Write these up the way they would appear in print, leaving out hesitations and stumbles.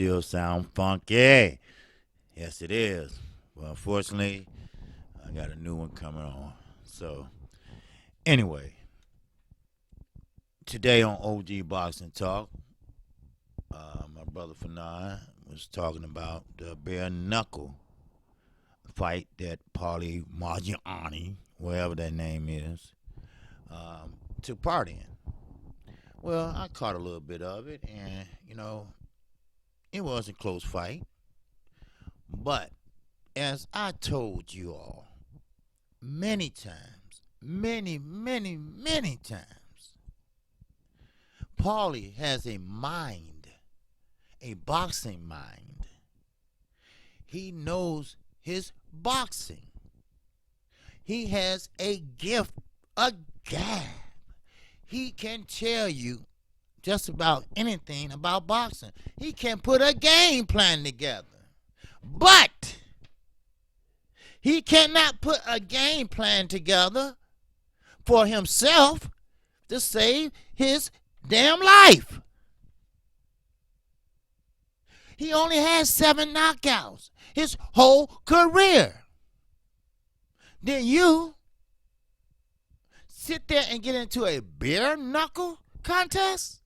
still sound funky. Yes, it is. Well, unfortunately, I got a new one coming on. So, anyway, today on OG Boxing Talk, my brother Fanon was talking about the bare knuckle fight that Paulie Malignaggi, wherever that name is, took part in. Well, I caught a little bit of it, and it was a close fight. But as I told you all many times, many times, Paulie has a mind, a boxing mind. He knows his boxing. He has a gift, a gab. He can tell you just about anything about boxing. He can put a game plan together. But he cannot put a game plan together for himself to save his damn life. He only has 7 knockouts his whole career. Then you sit there and get into a bare knuckle contest?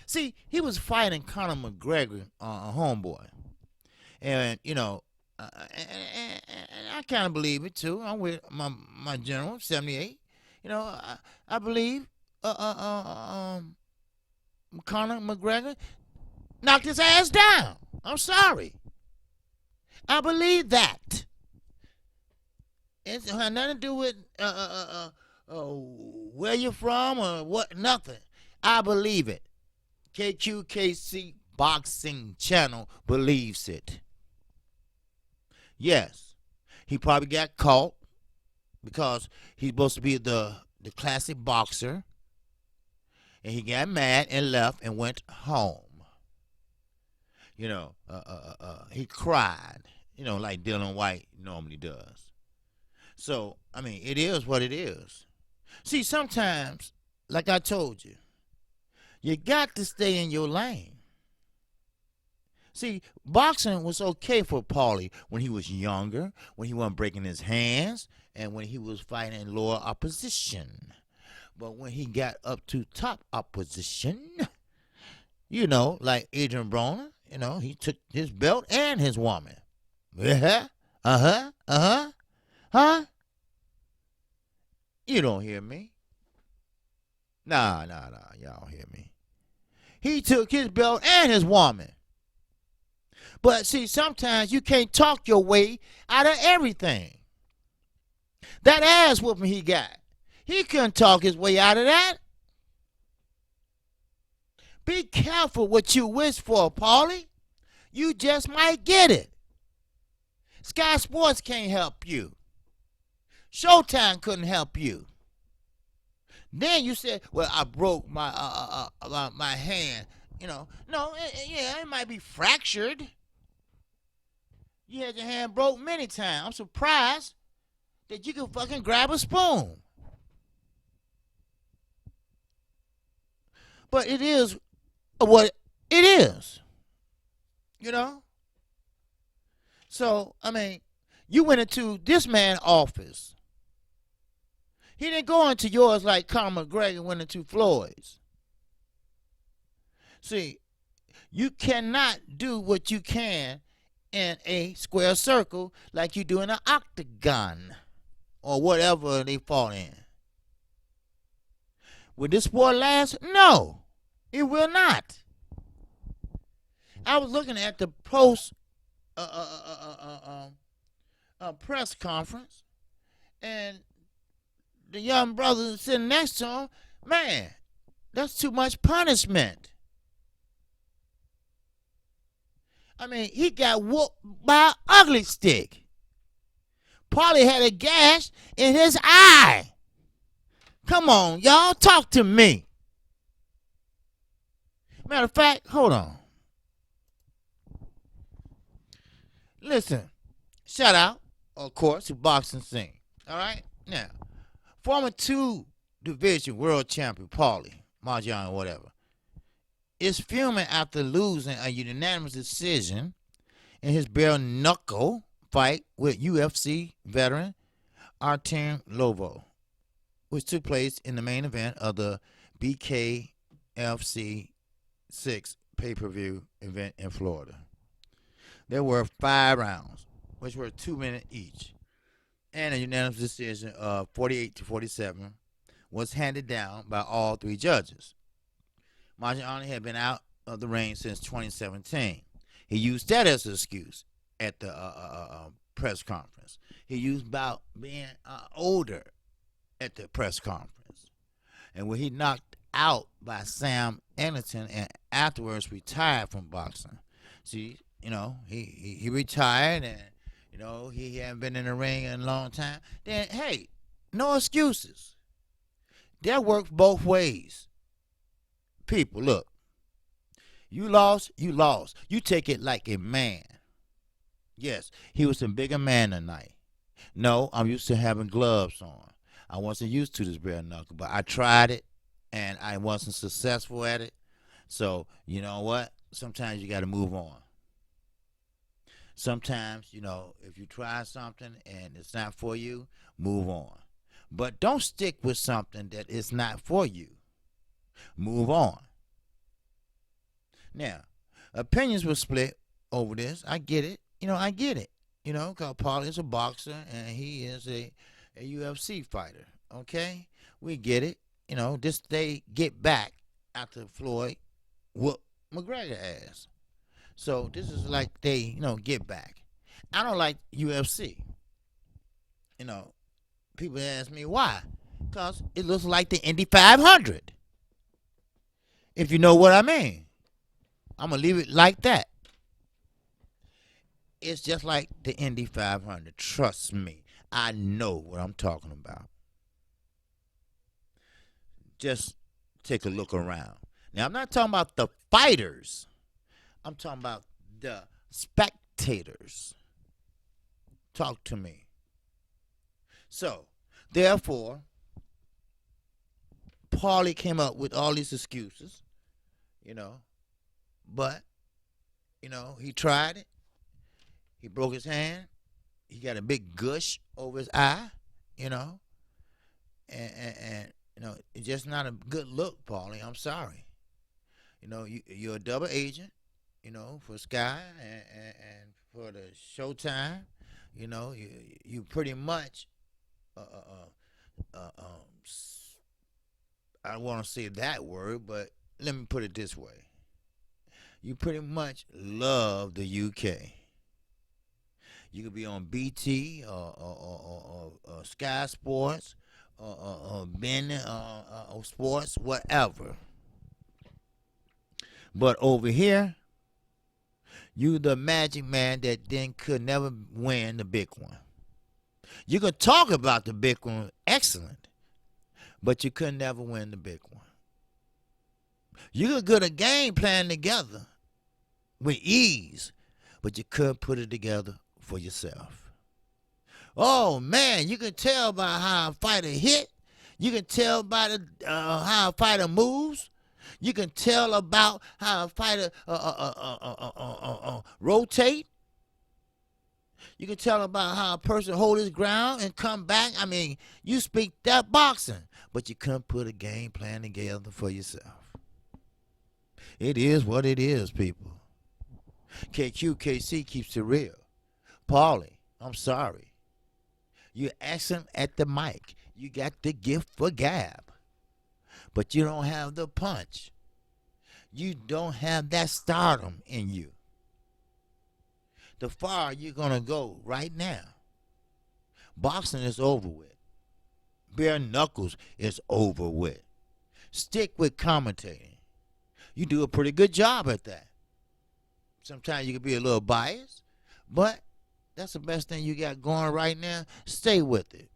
See, he was fighting Conor McGregor, a homeboy. And, I kind of believe it, too. I'm with my general, 78. I believe Conor McGregor knocked his ass down. I'm sorry. I believe that. It had nothing to do with where you're from or what, nothing. I believe it. KQKC Boxing Channel believes it. Yes, he probably got caught because he's supposed to be the classic boxer, and he got mad and left and went home. He cried, like Dylan White normally does. So, it is what it is. See, sometimes, like I told you, you got to stay in your lane. See, boxing was okay for Paulie when he was younger, when he wasn't breaking his hands, and when he was fighting lower opposition. But when he got up to top opposition, like Adrian Broner, he took his belt and his woman. Huh? You don't hear me. Nah, y'all don't hear me. He took his belt and his woman. But see, sometimes you can't talk your way out of everything. That ass whooping he got, he couldn't talk his way out of that. Be careful what you wish for, Paulie. You just might get it. Sky Sports can't help you. Showtime couldn't help you. Then you said, well, I broke my my hand. No, it might be fractured. You had your hand broke many times. I'm surprised that you can fucking grab a spoon. But it is what it is. So, you went into this man's office. He didn't go into yours like Conor McGregor went into Floyd's. See, you cannot do what you can in a square circle like you do in an octagon or whatever they fought in. Will this sport last? No, it will not. I was looking at the post press conference, and the young brother sitting next to him, man, that's too much punishment. He got whooped by an ugly stick. Paulie had a gash in his eye. Come on, y'all, talk to me. Matter of fact, hold on. Listen, shout out, of course, to boxing scene. All right? Now, former 2-division world champion Paulie, Mahjong, whatever, is fuming after losing a unanimous decision in his bare knuckle fight with UFC veteran Artem Lovo, which took place in the main event of the BKFC 6 pay-per-view event in Florida. There were 5 rounds, which were 2 minutes each, and a unanimous decision of 48-47 was handed down by all 3 judges. Marrionhanson had been out of the ring since 2017. He used that as an excuse at the press conference. He used about being older at the press conference. And when he knocked out by Sam Anderson and afterwards retired from boxing. See, he retired and, he hadn't been in the ring in a long time. Then, hey, no excuses. That works both ways. People, look. You lost, you lost. You take it like a man. Yes, he was a bigger man tonight. No, I'm used to having gloves on. I wasn't used to this bare knuckle, but I tried it, and I wasn't successful at it. So, you know what? Sometimes you got to move on. Sometimes, if you try something and it's not for you, move on. But don't stick with something that is not for you. Move on. Now, opinions were split over this. I get it. I get it. Because Paulie is a boxer and he is a UFC fighter. Okay? We get it. This they get back after Floyd whooped McGregor ass. So this is like they, get back. I don't like UFC. People ask me why. Because it looks like the Indy 500. If you know what I mean. I'm going to leave it like that. It's just like the Indy 500. Trust me. I know what I'm talking about. Just take a look around. Now, I'm not talking about the fighters. I'm talking about the spectators. Talk to me. So, therefore, Paulie came up with all these excuses, but, he tried it. He broke his hand. He got a big gush over his eye, and it's just not a good look, Paulie. I'm sorry. You're a double agent, for Sky and for the Showtime. You pretty much, I don't want to say that word, but let me put it this way. You pretty much love the UK. You could be on BT or Sky Sports or Ben Sports, whatever. But over here, you the magic man that then could never win the big one. You could talk about the big one, excellent, but you could never win the big one. You could get a game plan together with ease, but you couldn't put it together for yourself. Oh man, you can tell by how a fighter hit. You can tell by how a fighter moves. You can tell about how a fighter rotate. You can tell about how a person hold his ground and come back. I mean, you speak that boxing, but you couldn't put a game plan together for yourself. It is what it is, people. KC keeps it real. Paulie, I'm sorry. You're excellent at the mic. You got the gift for gab. But you don't have the punch. You don't have that stardom in you. The far you're going to go right now. Boxing is over with. Bare knuckles is over with. Stick with commentating. You do a pretty good job at that. Sometimes you can be a little biased, but that's the best thing you got going right now. Stay with it.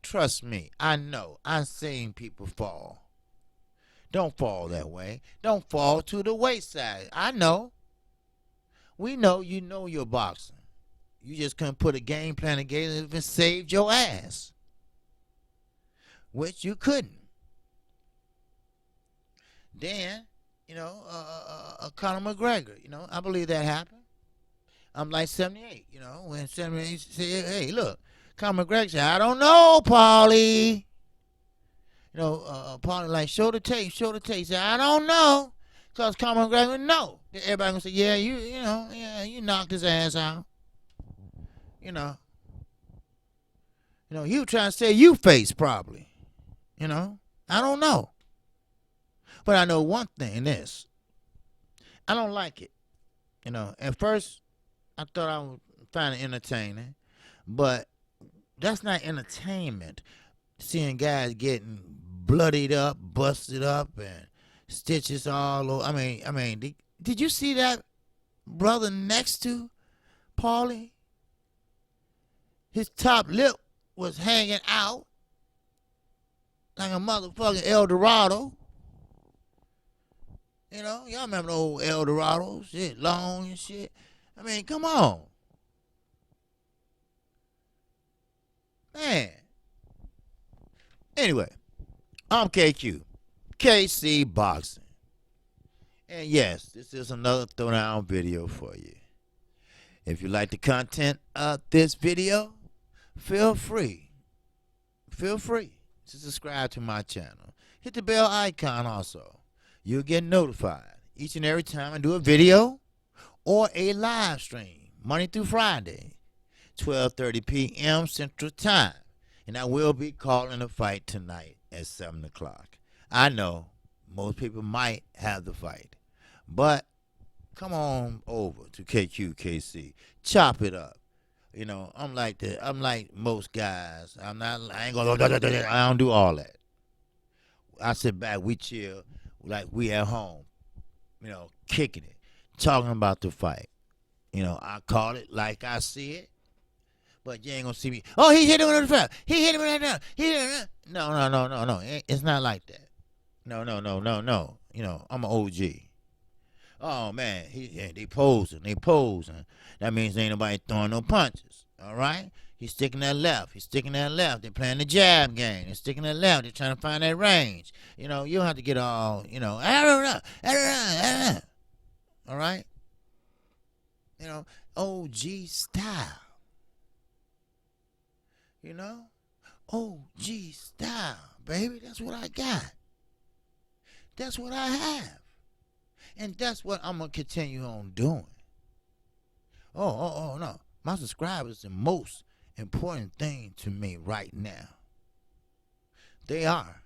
Trust me, I know. I've seen people fall. Don't fall that way. Don't fall to the wayside. I know. We know you know your boxing. You just couldn't put a game plan together and saved your ass. Which you couldn't. Then Conor McGregor. I believe that happened. I'm like 78. When 78 said, "Hey, look, Conor McGregor said, I don't know, Paulie." Paulie like, show the tape, show the tape. He said, I don't know, cause Conor McGregor no. Then everybody gonna say, yeah, you knocked his ass out. You know, he was trying to say you face probably. I don't know, but I know one thing: this, I don't like it. At first I thought I would find it entertaining, but that's not entertainment. Seeing guys getting bloodied up, busted up, and stitches all over. Did you see that brother next to Paulie? His top lip was hanging out like a motherfucking El Dorado. Y'all remember the old El Dorado shit, long and shit. Come on, man. Anyway, I'm KQ, KC Boxing. And yes, this is another throwdown video for you. If you like the content of this video, feel free to subscribe to my channel. Hit the bell icon also. You'll get notified each and every time I do a video or a live stream, Monday through Friday, 12:30 p.m. Central Time. And I will be calling a fight tonight at 7 o'clock. I know most people might have the fight, but come on over to KQKC. Chop it up. I'm like that. I'm like most guys. I ain't gonna. I don't do all that. I sit back. We chill, like we at home. Kicking it, talking about the fight. I call it like I see it. But you ain't gonna see me. Oh, he hit him with the foul. He hit him with that. No. It's not like that. No. I'm an OG. Oh man, they posing. That means ain't nobody throwing no punches. All right. He's sticking that left. They're playing the jab game. They're sticking that left. They're trying to find that range. You don't have to get all. All right. OG style. OG style, baby. That's what I got. That's what I have. And that's what I'm going to continue on doing. Oh, no. My subscribers are the most important thing to me right now. They are.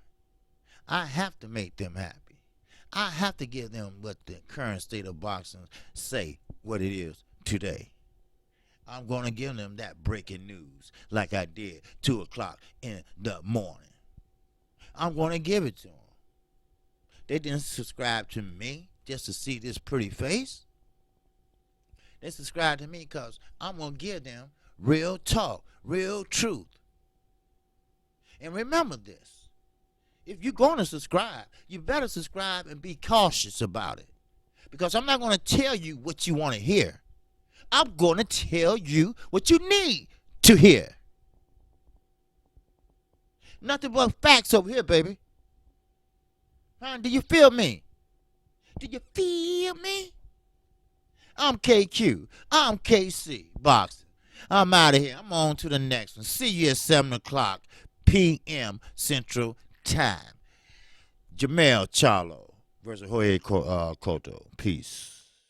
I have to make them happy. I have to give them what the current state of boxing say what it is today. I'm going to give them that breaking news like I did 2 o'clock in the morning. I'm going to give it to them. They didn't subscribe to me just to see this pretty face. They subscribe to me because I'm going to give them real talk, real truth. And remember this. If you're going to subscribe, you better subscribe and be cautious about it. Because I'm not going to tell you what you want to hear. I'm going to tell you what you need to hear. Nothing but facts over here, baby. Huh? Do you feel me? Do you feel me? I'm KQ. I'm KC Boxing. I'm out of here. I'm on to the next one. See you at 7 o'clock p.m. Central Time. Jamel Charlo versus Jorge Cotto. Peace.